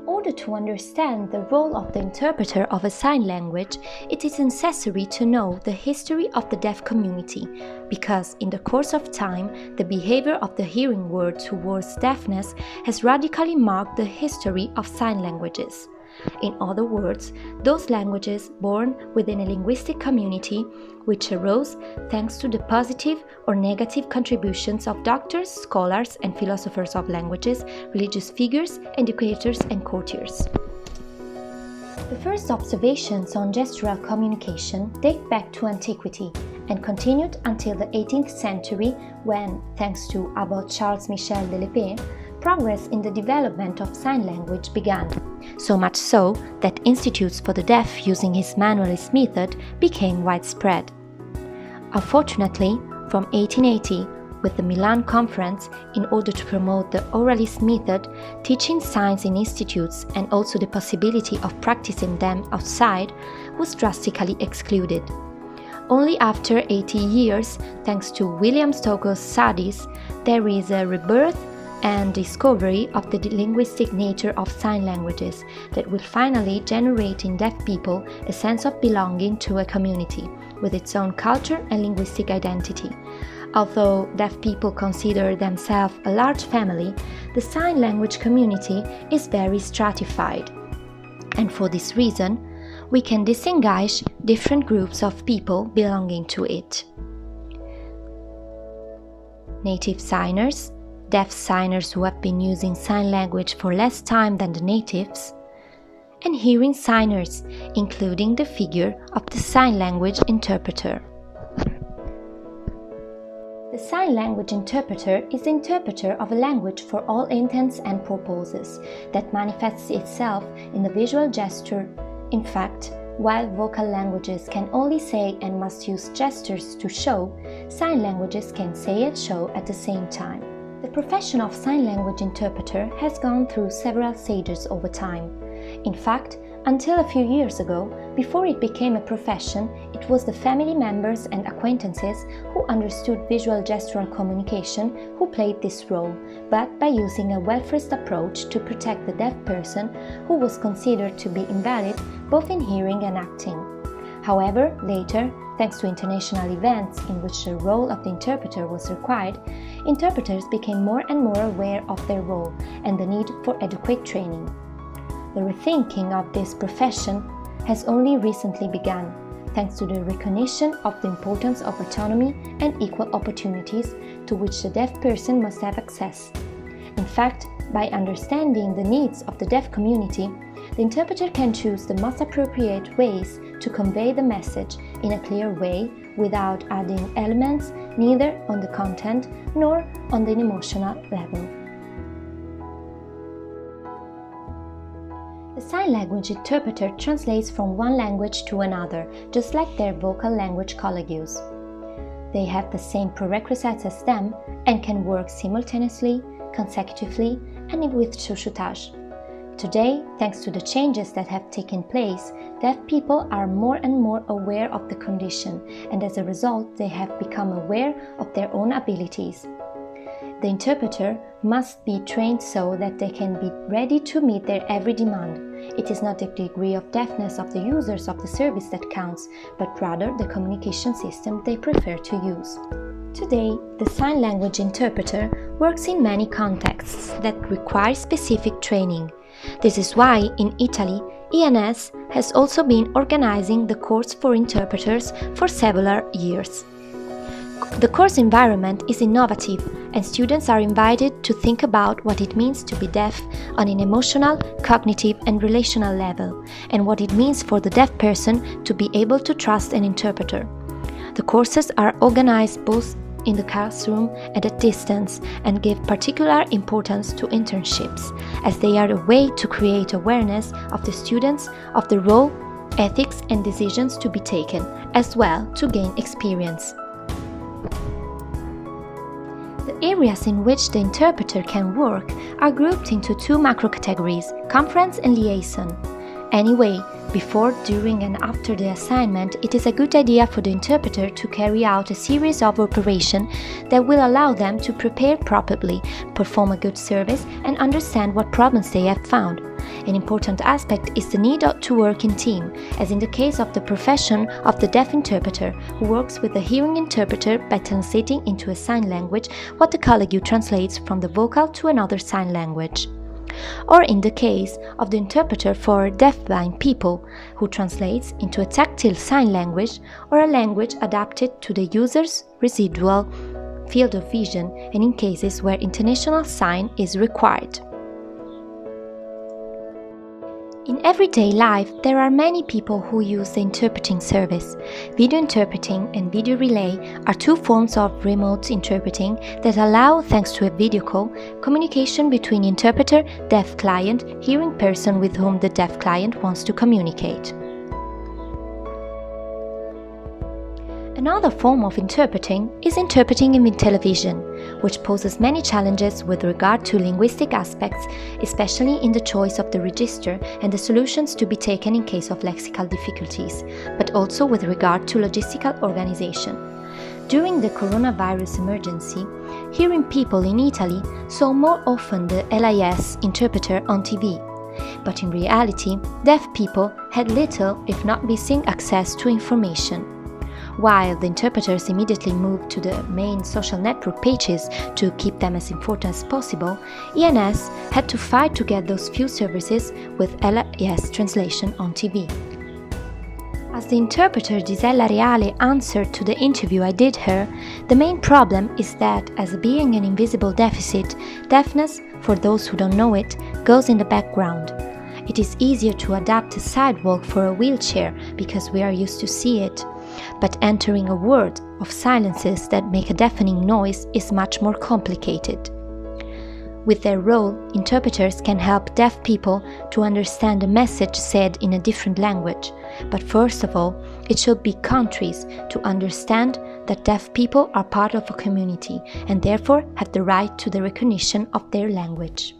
order to understand the role of the interpreter of a sign language, it is necessary to know the history of the deaf community, because in the course of time, the behavior of the hearing world towards deafness has radically marked the history of sign languages. In other words, those languages born within a linguistic community which arose thanks to the positive or negative contributions of doctors, scholars, and philosophers of languages, religious figures, educators, and courtiers. The first observations on gestural communication date back to antiquity and continued until the 18th century when, thanks to Abbot Charles Michel de l'Épée, progress in the development of sign language began, so much so that institutes for the deaf using his manualist method became widespread. Unfortunately, from 1880, with the Milan Conference, in order to promote the oralist method, teaching signs in institutes and also the possibility of practicing them outside was drastically excluded. Only after 80 years, thanks to William Stokes' studies, there is a rebirth and discovery of the linguistic nature of sign languages that will finally generate in deaf people a sense of belonging to a community with its own culture and linguistic identity. Although deaf people consider themselves a large family, the sign language community is very stratified. And for this reason, we can distinguish different groups of people belonging to it. Native signers, deaf signers who have been using sign language for less time than the natives, and hearing signers, including the figure of the sign language interpreter. The sign language interpreter is the interpreter of a language for all intents and purposes that manifests itself in the visual gesture. In fact, while vocal languages can only say and must use gestures to show, sign languages can say and show at the same time. The profession of sign language interpreter has gone through several stages over time. In fact, until a few years ago, before it became a profession, it was the family members and acquaintances who understood visual gestural communication who played this role, but by using a well-phrased approach to protect the deaf person who was considered to be invalid both in hearing and acting. However, later, thanks to international events in which the role of the interpreter was required, interpreters became more and more aware of their role and the need for adequate training. The rethinking of this profession has only recently begun, thanks to the recognition of the importance of autonomy and equal opportunities to which the deaf person must have access. In fact, by understanding the needs of the deaf community, the interpreter can choose the most appropriate ways to convey the message in a clear way without adding elements neither on the content nor on the emotional level. The sign language interpreter translates from one language to another, just like their vocal language colleagues. They have the same prerequisites as them and can work simultaneously, consecutively, and with chuchotage. Today, thanks to the changes that have taken place, deaf people are more and more aware of the condition, and as a result, they have become aware of their own abilities. The interpreter must be trained so that they can be ready to meet their every demand. It is not the degree of deafness of the users of the service that counts, but rather the communication system they prefer to use. Today, the sign language interpreter works in many contexts that require specific training. This is why, in Italy, INGLESE has also been organizing the course for interpreters for several years. The course environment is innovative, and students are invited to think about what it means to be deaf on an emotional, cognitive, and relational level, and what it means for the deaf person to be able to trust an interpreter. The courses are organized both in the classroom and at distance and give particular importance to internships, as they are a way to create awareness of the students of the role, ethics, and decisions to be taken, as well to gain experience. The areas in which the interpreter can work are grouped into two macro categories: conference and liaison. Anyway, before, during, and after the assignment, it is a good idea for the interpreter to carry out a series of operations that will allow them to prepare properly, perform a good service, and understand what problems they have found. An important aspect is the need to work in team, as in the case of the profession of the deaf interpreter, who works with the hearing interpreter by translating into a sign language what the colleague translates from the vocal to another sign language. Or in the case of the interpreter for deafblind people, who translates into a tactile sign language or a language adapted to the user's residual field of vision, and in cases where international sign is required. In everyday life, there are many people who use the interpreting service. Video interpreting and video relay are two forms of remote interpreting that allow, thanks to a video call, communication between interpreter, deaf client, hearing person with whom the deaf client wants to communicate. Another form of interpreting is interpreting in television, which poses many challenges with regard to linguistic aspects, especially in the choice of the register and the solutions to be taken in case of lexical difficulties, but also with regard to logistical organization. During the coronavirus emergency, hearing people in Italy saw more often the LIS interpreter on TV. But in reality, deaf people had little, if not missing, access to information. While the interpreters immediately moved to the main social network pages to keep them as informed as possible, INS had to fight to get those few services with LIS translation on TV. As the interpreter Gisella Reale answered to the interview I did her, the main problem is that, as being an invisible deficit, deafness, for those who don't know it, goes in the background. It is easier to adapt a sidewalk for a wheelchair because we are used to see it. But entering a world of silences that make a deafening noise is much more complicated. With their role, interpreters can help deaf people to understand a message said in a different language. But first of all, it should be countries to understand that deaf people are part of a community and therefore have the right to the recognition of their language.